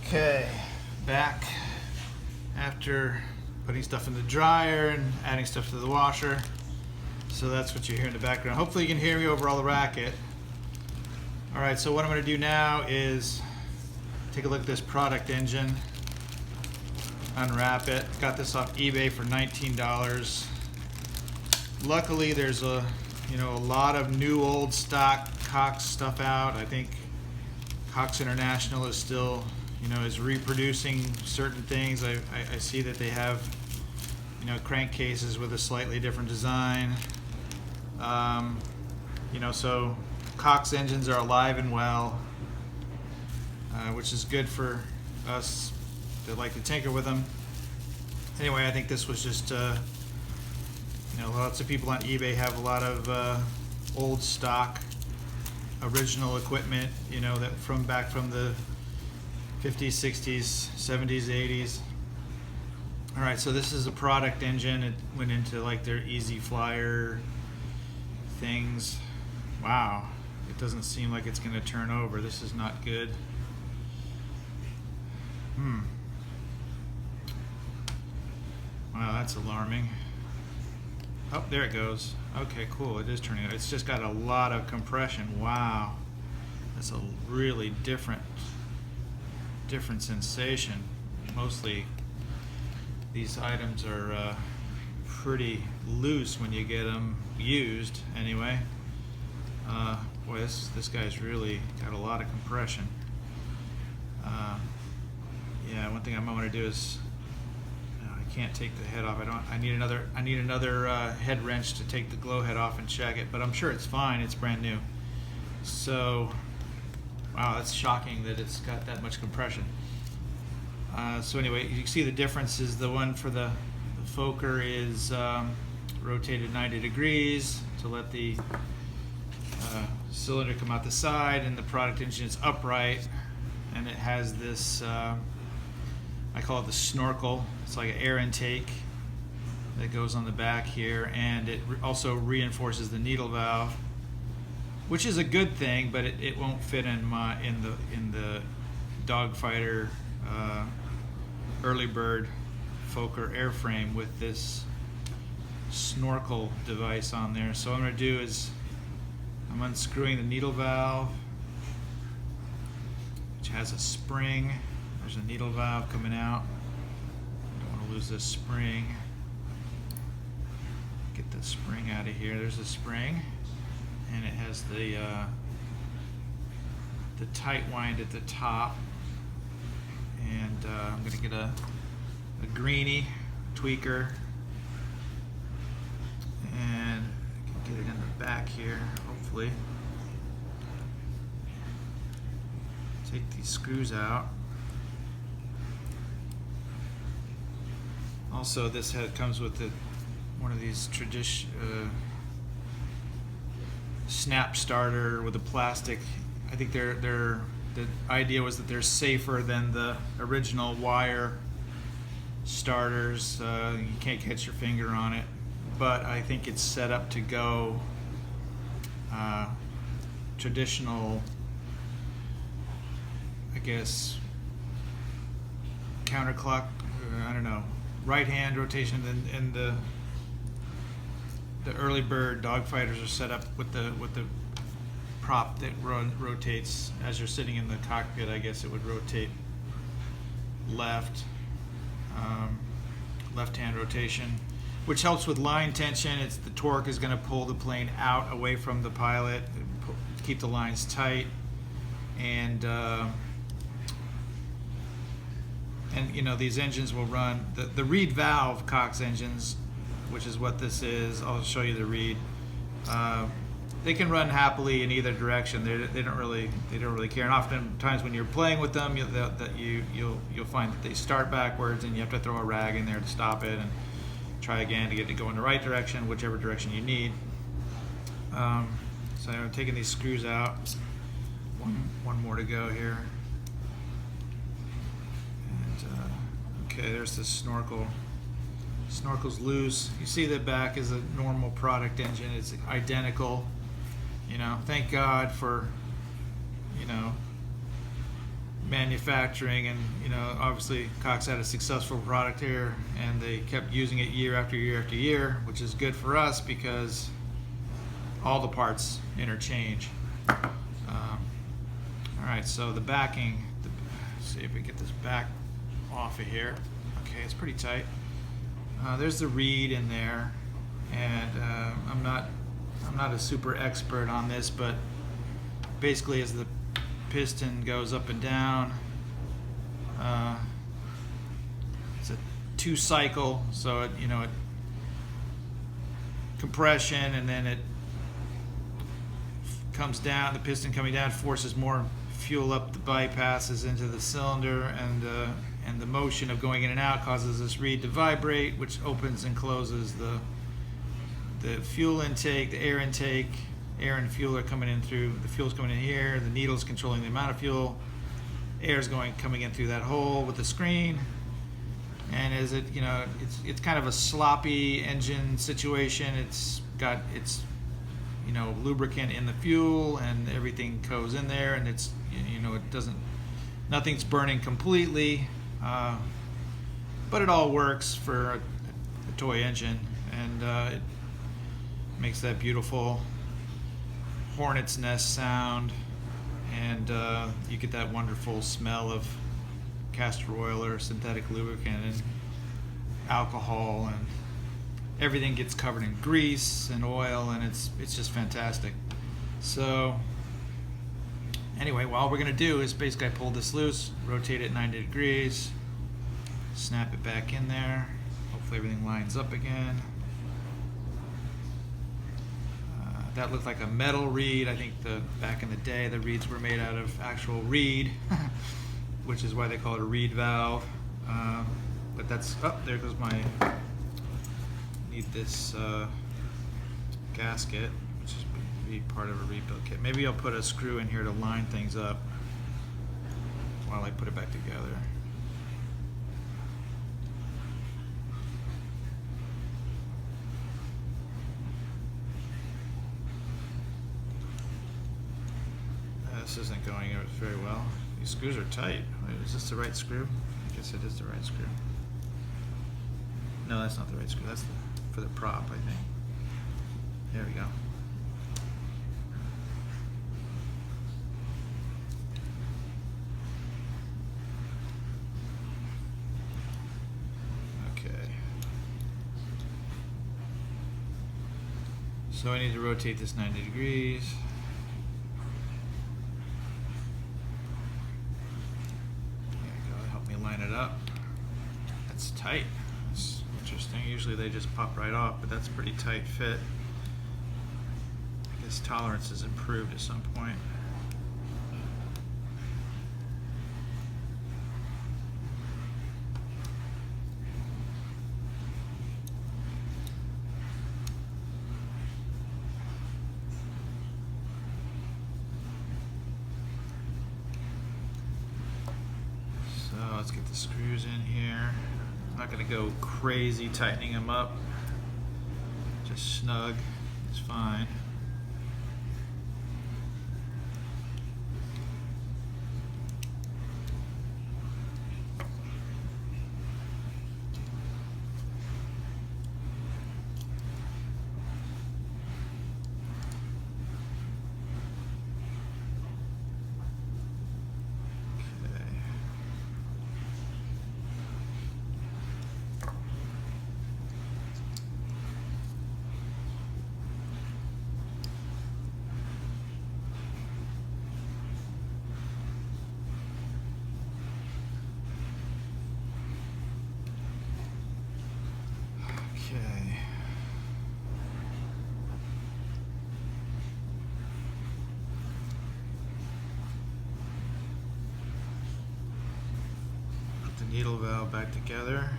Okay, back after putting stuff in the dryer and adding stuff to the washer. So that's what you hear in the background. Hopefully you can hear me over all the racket. All right, so what I'm going to do now is take a look at this product engine, unwrap it. Got this off eBay for $19. Luckily, there's a lot of new old stock Cox stuff out. I think Cox International is still is reproducing certain things. I see that they have crankcases with a slightly different design. So Cox engines are alive and well, which is good for us that like to tinker with them. Anyway, I think this was just lots of people on eBay have a lot of old stock original equipment, that back from the 50s, 60s, 70s, 80s. All right, so this is a product engine. It went into like their easy flyer things. Wow, it doesn't seem like it's going to turn over. This is not good. Wow, that's alarming. Oh, there it goes. Okay, cool. It is turning. It's just got a lot of compression. Wow, that's a really different sensation. Mostly these items are pretty loose when you get them used. Anyway, boy, this guy's really got a lot of compression. Yeah, one thing I'm going to do is I can't take the head off. I need another head wrench to take the glow head off and check it. But I'm sure it's fine. It's brand new. So. Wow, that's shocking that it's got that much compression. So anyway, you can see the difference is the one for the Fokker is rotated 90 degrees to let the cylinder come out the side, and the product engine is upright, and it has this, I call it the snorkel. It's like an air intake that goes on the back here, and it also reinforces the needle valve, which is a good thing, but it won't fit in the Dogfighter early bird Fokker airframe with this snorkel device on there. So what I'm going to do is I'm unscrewing the needle valve, which has a spring. There's a needle valve coming out. Don't want to lose this spring. Get the spring out of here. There's a spring. And it has the tight wind at the top, and I'm going to get a greenie tweaker, and I can get it in the back here, hopefully. Take these screws out. Also, this head comes with one of these snap starter with a plastic. I think the idea was that they're safer than the original wire starters. You can't catch your finger on it, but I think it's set up to go traditional, I guess, counterclock, I don't know, right hand rotation, and the early bird Dogfighters are set up with the prop that rotates as you're sitting in the cockpit. I guess it would rotate left hand rotation, which helps with line tension. The torque is going to pull the plane out away from the pilot, keep the lines tight, and these engines will run the reed valve Cox engines, which is what this is. I'll show you the reed. They can run happily in either direction. They don't really care. And oftentimes when you're playing with them, you'll find that they start backwards, and you have to throw a rag in there to stop it and try again to get it to go in the right direction, whichever direction you need. So I'm taking these screws out. One more to go here. And okay, there's the snorkel. Snorkel's loose. You see the back is a normal product engine. It's identical. Thank God for manufacturing, and obviously Cox had a successful product here, and they kept using it year after year after year, which is good for us because all the parts interchange. All right, so the backing. Let's see if we get this back off of here. Okay, it's pretty tight. There's the reed in there, and I'm not a super expert on this, but basically as the piston goes up and down, it's a 2-cycle, so it compression, and then it comes down. The piston coming down forces more fuel up the bypasses into the cylinder, and the motion of going in and out causes this reed to vibrate, which opens and closes the fuel intake, the air intake. Air and fuel are coming in through, the fuel's coming in here, the needle's controlling the amount of fuel, air's coming in through that hole with the screen. And as it's kind of a sloppy engine situation. It's got lubricant in the fuel, and everything goes in there, and it's nothing's burning completely, but it all works for a toy engine, and it makes that beautiful hornet's nest sound, and you get that wonderful smell of castor oil or synthetic lubricant and alcohol, and everything gets covered in grease and oil, and it's just fantastic. So anyway, all we're going to do is basically I pull this loose, rotate it 90 degrees, snap it back in there. Hopefully everything lines up again. That looked like a metal reed. I think back in the day the reeds were made out of actual reed, which is why they call it a reed valve. But that's, there goes my, need this gasket, which is be part of a rebuild kit. Maybe I'll put a screw in here to line things up while I put it back together. This isn't going very well. These screws are tight. Wait, is this the right screw? I guess it is the right screw. No, that's not the right screw. That's for the prop, I think. There we go. Okay. So I need to rotate this 90 degrees. Line it up. That's tight. That's interesting. Usually they just pop right off, but that's a pretty tight fit. I guess tolerance is improved at some point. Let's get the screws in here. I'm not going to go crazy tightening them up. Just snug is fine. Okay. Put the needle valve back together.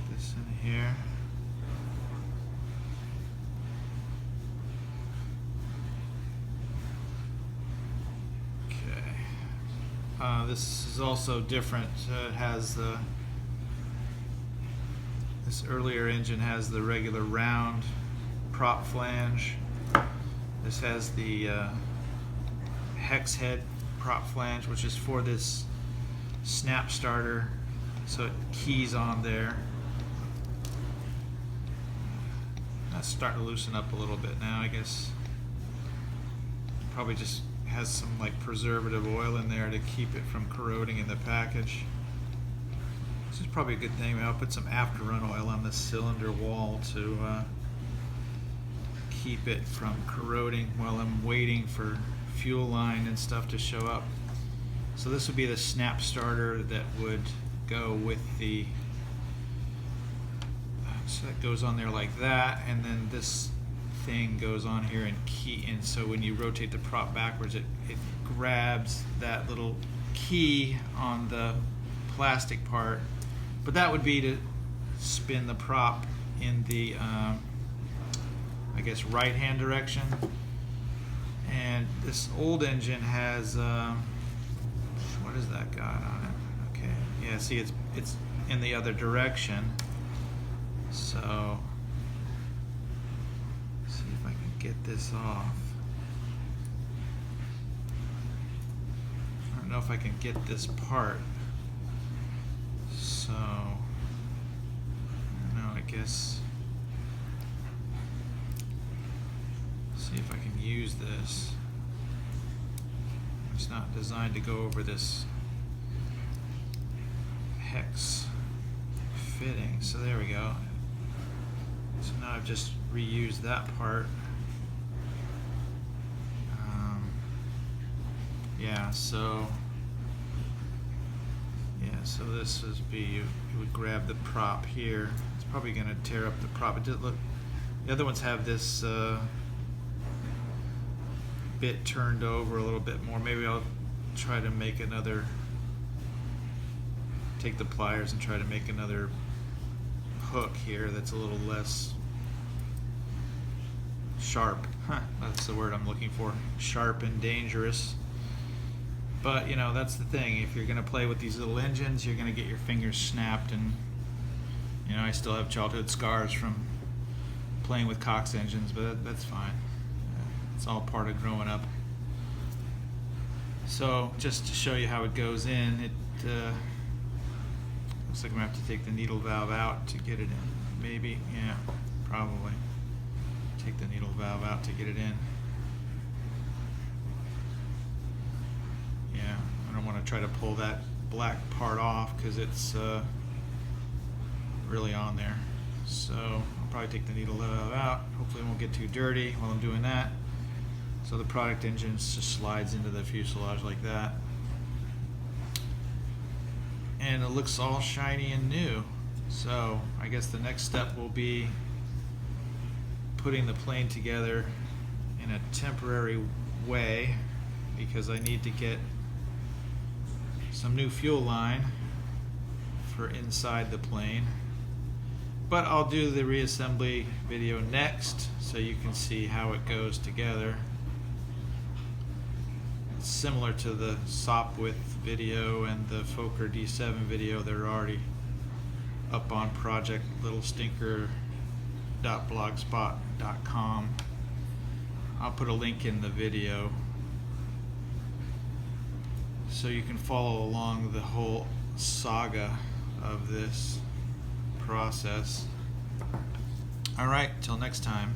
This in here. This is also different. It has this earlier engine has the regular round prop flange. This has the hex head prop flange, which is for this snap starter, so it keys on there. That's starting to loosen up a little bit now, I guess. Probably just has some like preservative oil in there to keep it from corroding in the package. This is probably a good thing. I'll put some after run oil on the cylinder wall to keep it from corroding while I'm waiting for fuel line and stuff to show up. So this would be the snap starter that would go with the, so that goes on there like that, and then this thing goes on here and key in. So when you rotate the prop backwards, it grabs that little key on the plastic part. But that would be to spin the prop in the I guess right hand direction. And this old engine has what has that got on it? Okay, yeah, see, it's in the other direction. So see if I can get this off. I don't know if I can get this part. So I don't know, I guess. See if I can use this. It's not designed to go over this hex fitting. So there we go. So now I've just reused that part. Yeah, so this is you would grab the prop here. It's probably going to tear up the prop. It did look. The other ones have this bit turned over a little bit more. Maybe I'll try to make another. Take the pliers and try to make another hook here that's a little less sharp. That's the word I'm looking for. Sharp and dangerous. But you know, that's the thing. If you're going to play with these little engines, you're going to get your fingers snapped. And you know, I still have childhood scars from playing with Cox engines, but that's fine. It's all part of growing up. So just to show you how it goes in, it looks like I'm going to have to take the needle valve out to get it in. Maybe, yeah, probably. Take the needle valve out to get it in. Yeah, I don't want to try to pull that black part off because it's really on there. So I'll probably take the needle valve out. Hopefully it won't get too dirty while I'm doing that. So the product engine just slides into the fuselage like that. And it looks all shiny and new. So I guess the next step will be putting the plane together in a temporary way, because I need to get some new fuel line for inside the plane. But I'll do the reassembly video next so you can see how it goes together. It's similar to the Sopwith video and the Fokker D7 video. They're already up on projectlittlestinker.blogspot.com. I'll put a link in the video so you can follow along the whole saga of this process. All right, till next time.